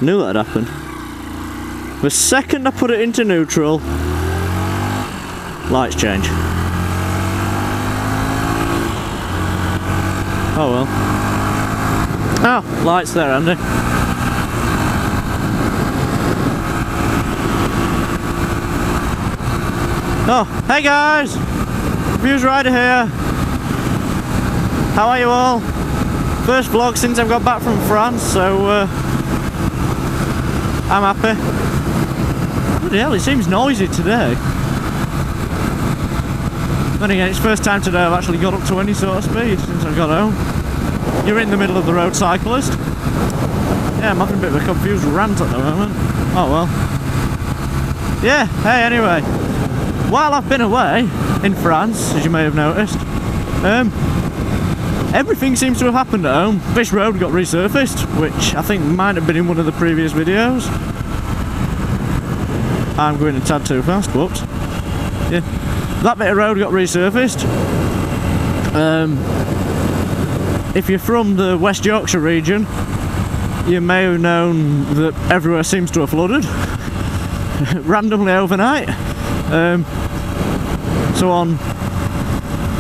Knew that'd happen. The second I put it into neutral, lights change. Oh well. Oh, lights there, Andy. Oh, hey guys! Views Rider here. How are you all? First vlog since I've got back from France, so I'm happy. Bloody hell, it seems noisy today. Then again, it's the first time today I've actually got up to any sort of speed since I got home. You're in the middle of the road, cyclist. Yeah, I'm having a bit of a confused rant at the moment. Oh well. Yeah, hey, anyway. While I've been away in France, as you may have noticed, everything seems to have happened at home. This road got resurfaced, which I think might have been in one of the previous videos. I'm going a tad too fast, whoops. Yeah, that bit of road got resurfaced. If you're from the West Yorkshire region, you may have known that everywhere seems to have flooded randomly overnight. So on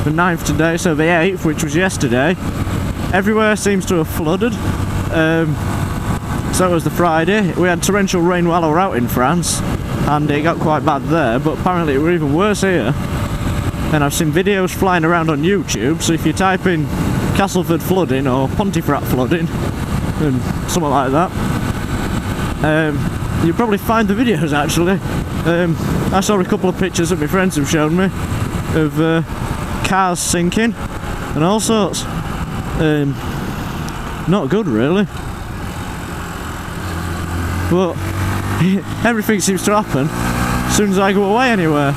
the 9th today, so the 8th, which was yesterday, everywhere seems to have flooded. So it was the Friday. We had torrential rain while we were out in France, and it got quite bad there, but apparently it was even worse here. And I've seen videos flying around on YouTube, so if you type in Castleford flooding or Pontefract flooding, and something like that, you'll probably find the videos actually. I saw a couple of pictures that my friends have shown me of cars sinking and all sorts. Not good really. But everything seems to happen as soon as I go away anywhere,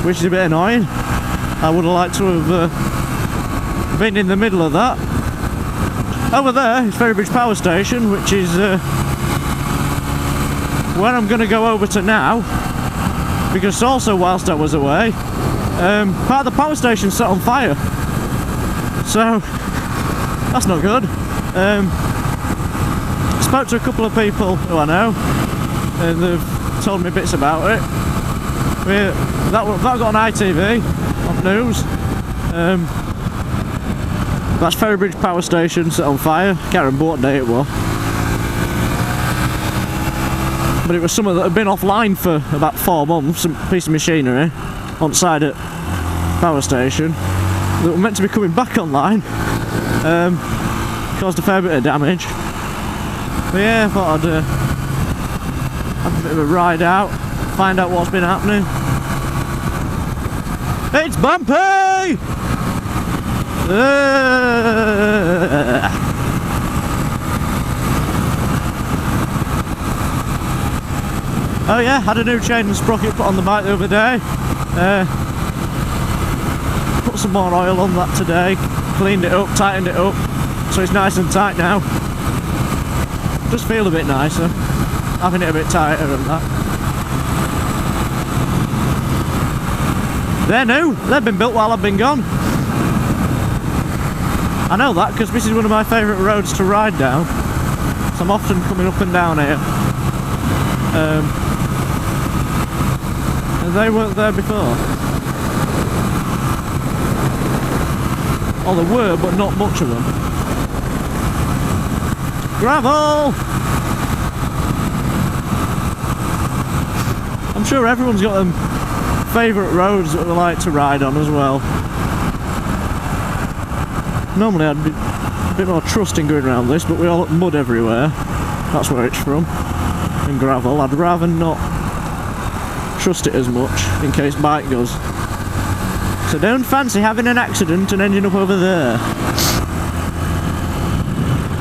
which is a bit annoying. I would have liked to have been in the middle of that. Over there is Ferrybridge Power Station, which is where I'm going to go over to now, because also whilst I was away, part of the power station set on fire, so that's not good. Spoke to a couple of people who I know, and they've told me bits about it. That got on ITV, on news. That's Ferrybridge Power Station set on fire. Can't remember what day it was, but it was something that had been offline for about 4 months, some piece of machinery on side at power station that were meant to be coming back online. Caused a fair bit of damage. But yeah, I thought I'd have a bit of a ride out, find out what's been happening. It's bumpy! Oh yeah, had a new chain and sprocket put on the bike the other day. Put some more oil on that today, cleaned it up, tightened it up, so it's nice and tight now. Just feel a bit nicer, having it a bit tighter than that. They're new, they've been built while I've been gone. I know that because this is one of my favourite roads to ride down, so I'm often coming up and down here. And they weren't there before. Oh, there were, but not much of them. Gravel! I'm sure everyone's got them favourite roads that they like to ride on as well. Normally I'd be a bit more trusting going around this, but we all got mud everywhere. That's where it's from. And gravel. I'd rather not trust it as much in case bike goes. So don't fancy having an accident and ending up over there.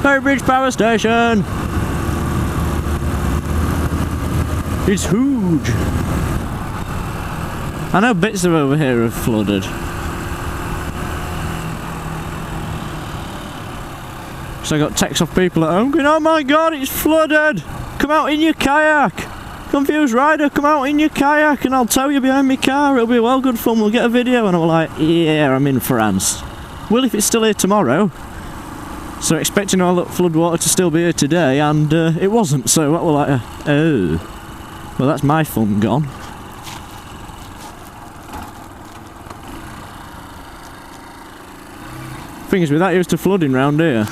Ferrybridge Power Station! It's huge! I know bits of over here have flooded. So I got texts off people at home going, oh my god, it's flooded! Come out in your kayak! Confused rider, come out in your kayak and I'll tow you behind my car, it'll be well good fun, we'll get a video. And I'm like, yeah, I'm in France. Well, if it's still here tomorrow. So expecting all that floodwater to still be here today, and it wasn't, so what were like oh. Well, that's my fun gone. Thing is, we're that used to flooding round here.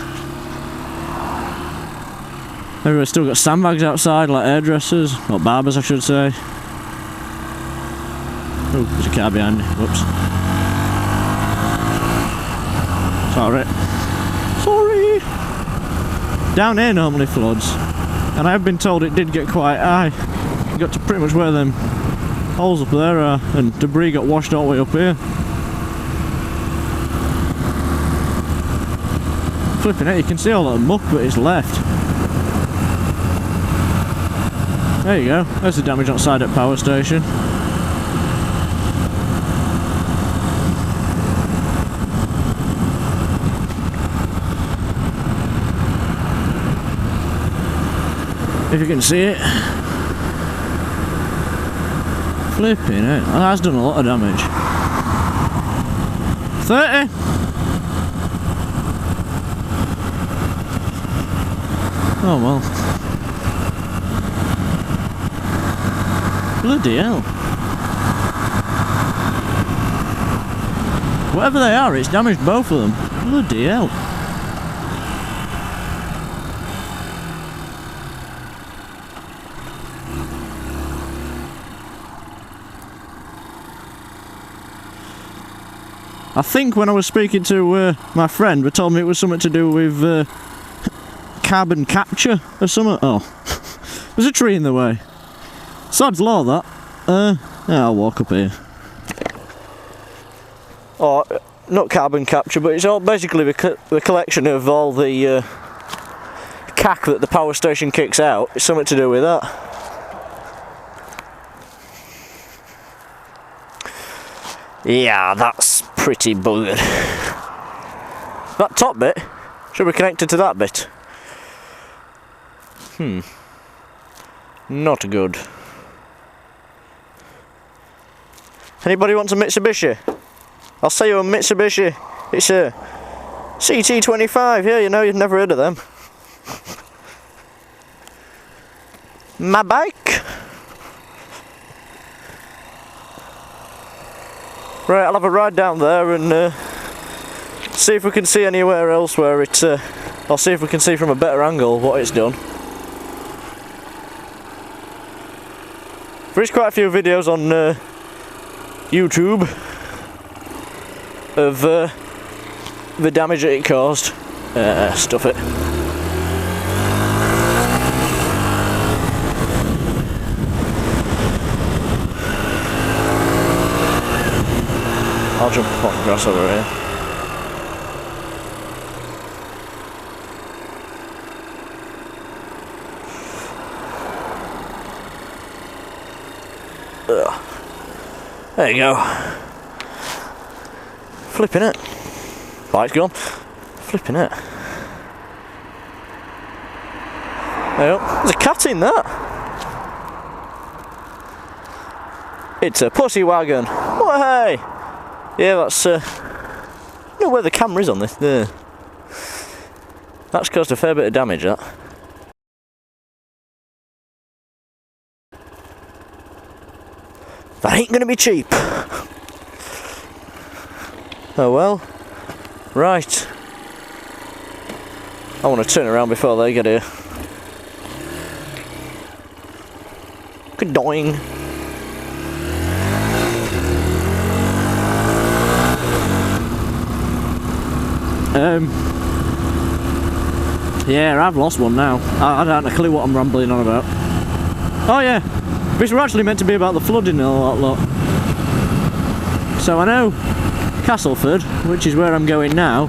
Everyone's still got sandbags outside, like hairdressers, or barbers I should say. Oh, there's a car behind me, whoops. Sorry. Down here normally floods, and I have been told it did get quite high. It got to pretty much where them holes up there are, and debris got washed all the way up here. Flipping it, you can see all that muck that is left. There you go, there's the damage outside at power station. If you can see it. Flipping it. That has done a lot of damage. 30. Oh well. Bloody hell. Whatever they are, it's damaged both of them. Bloody hell. I think when I was speaking to my friend, they told me it was something to do with carbon capture or something. Oh, there's a tree in the way. Sod's law, that. Yeah, I'll walk up here. Oh, not carbon capture, but it's all basically the collection of all the cack that the power station kicks out. It's something to do with that. Yeah, that's pretty buggered. That top bit should be connected to that bit. Not good. Anybody wants a Mitsubishi? I'll sell you a Mitsubishi. It's a CT25. Yeah, you know, you've never heard of them. My bike. Right, I'll have a ride down there and see if we can see anywhere else where it... I'll see if we can see from a better angle what it's done. There's quite a few videos on YouTube of the damage that it caused. Stuff it. I'll jump upon the grass over here. Ugh. There you go. Flipping it. Light's gone. Flipping it. There you go. There's a cat in that. It's a pussy wagon. What, hey? Yeah, that's I don't know where the camera is on this. There. That's caused a fair bit of damage, that. That ain't gonna be cheap. Oh well. Right. I want to turn around before they get here. Good doing. Yeah, I've lost one now. I don't have a clue what I'm rambling on about. Oh yeah, this were actually meant to be about the flooding and all that lot. So I know Castleford, which is where I'm going now,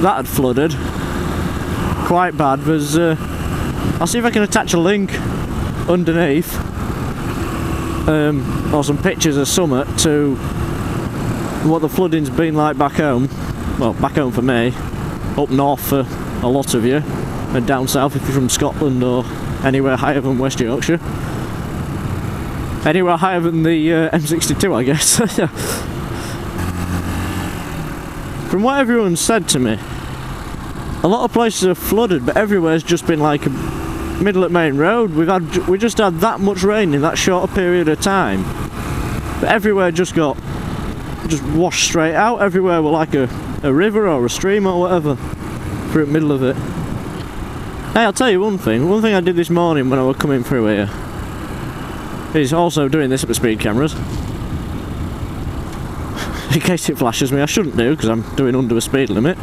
that had flooded quite bad. There's I'll see if I can attach a link underneath, or some pictures of summit to what the flooding's been like back home. Well, back home for me, up north for a lot of you, and down south if you're from Scotland or anywhere higher than West Yorkshire. Anywhere higher than the M62, I guess. From what everyone said to me, a lot of places are flooded, but everywhere's just been like a middle of main road. We just had that much rain in that short period of time, but everywhere just washed straight out. Everywhere were like a river or a stream or whatever through the middle of it. Hey, I'll tell you one thing I did this morning when I was coming through here is also doing this at the speed cameras. In case it flashes me, I shouldn't do because I'm doing under the speed limit,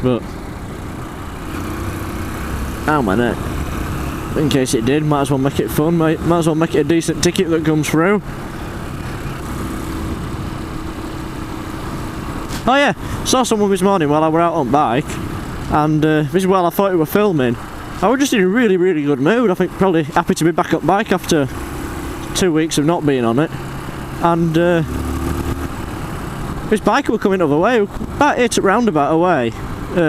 but ow my neck. In case it did, might as well make it fun, might as well make it a decent ticket that comes through. Oh yeah, saw someone this morning while I were out on bike, and this is while I thought we were filming. I was just in a really, really good mood. I think probably happy to be back up bike after 2 weeks of not being on it. And this biker were coming the other way, about 8 roundabout away,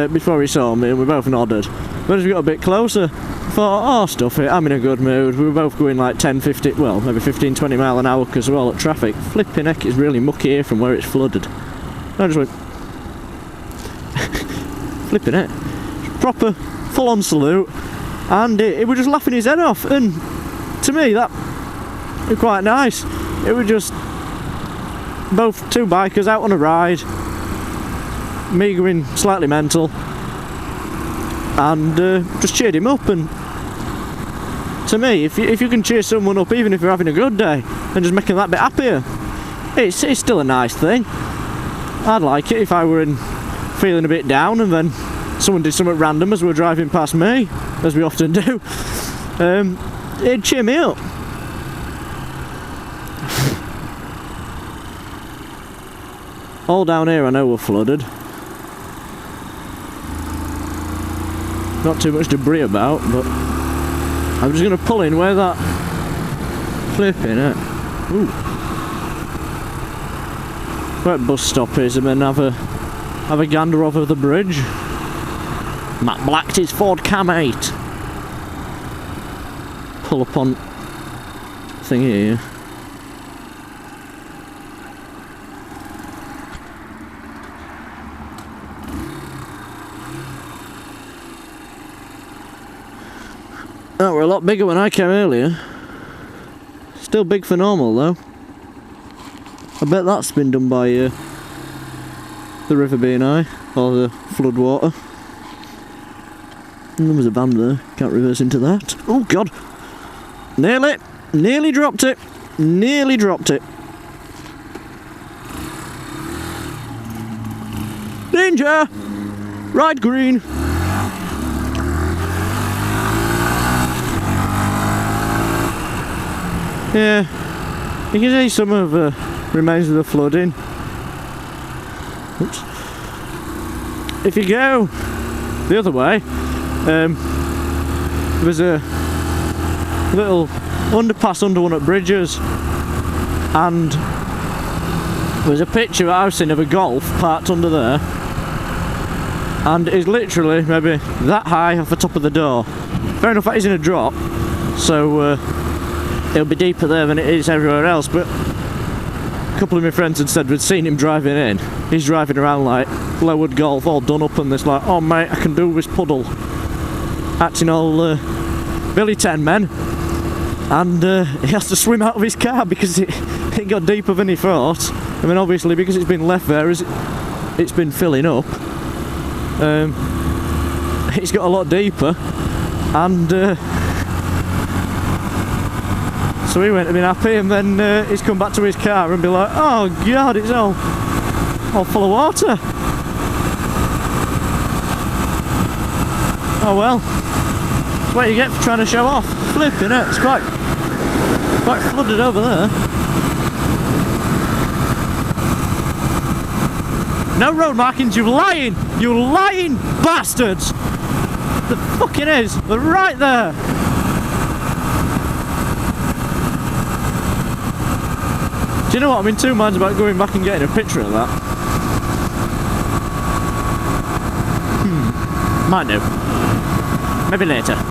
before he saw me, and we both nodded. But as we got a bit closer, I thought, oh stuff it, I'm in a good mood. We were both going like 10, 15, well maybe 15, 20 mile an hour because we're all at traffic. Flipping heck, it's really mucky here from where it's flooded. I just went flipping it, proper full on salute, and it was just laughing his head off, and to me that was quite nice. It was just both two bikers out on a ride, me going slightly mental, and just cheered him up. And to me, if you can cheer someone up even if you're having a good day and just make them that bit happier, it's still a nice thing. I'd like it if I were feeling a bit down and then someone did something random as we were driving past me, as we often do. It'd cheer me up. All down here I know we're flooded. Not too much debris about, but I'm just going to pull in where that flipping it. Ooh. Where the bus stop is, and then have a gander over the bridge. Matt blacked his Ford Cam 8. Pull up on thing here. Oh, we're a lot bigger when I came earlier. Still big for normal though. I bet that's been done by the river being high, or the flood water. And there was a van there, can't reverse into that. Oh god! Nearly dropped it! Nearly dropped it! Danger! Ride green! Yeah, you can see some of the remains of the flooding. Oops. If you go the other way, there's a little underpass under one of the bridges, and there's a picture I've seen of a Golf parked under there, and it's literally maybe that high off the top of the door. Fair enough, that is in a drop, so it'll be deeper there than it is everywhere else, but a couple of my friends had said we'd seen him driving in. He's driving around like lowered Golf, all done up, and this like, oh mate, I can do this puddle. Acting all Billy Ten Men. And he has to swim out of his car because it got deeper than he thought. I mean, obviously because it's been left there as it's been filling up. It's got a lot deeper, and so he went to be happy, and then he's come back to his car and be like, oh god, it's all full of water. Oh well, that's what you get for trying to show off. Flipping it, it's quite flooded over there. No road markings, you lying bastards! The fucking is, they're right there. Do you know what, I'm in two minds about going back and getting a picture of that. Might do. Maybe later.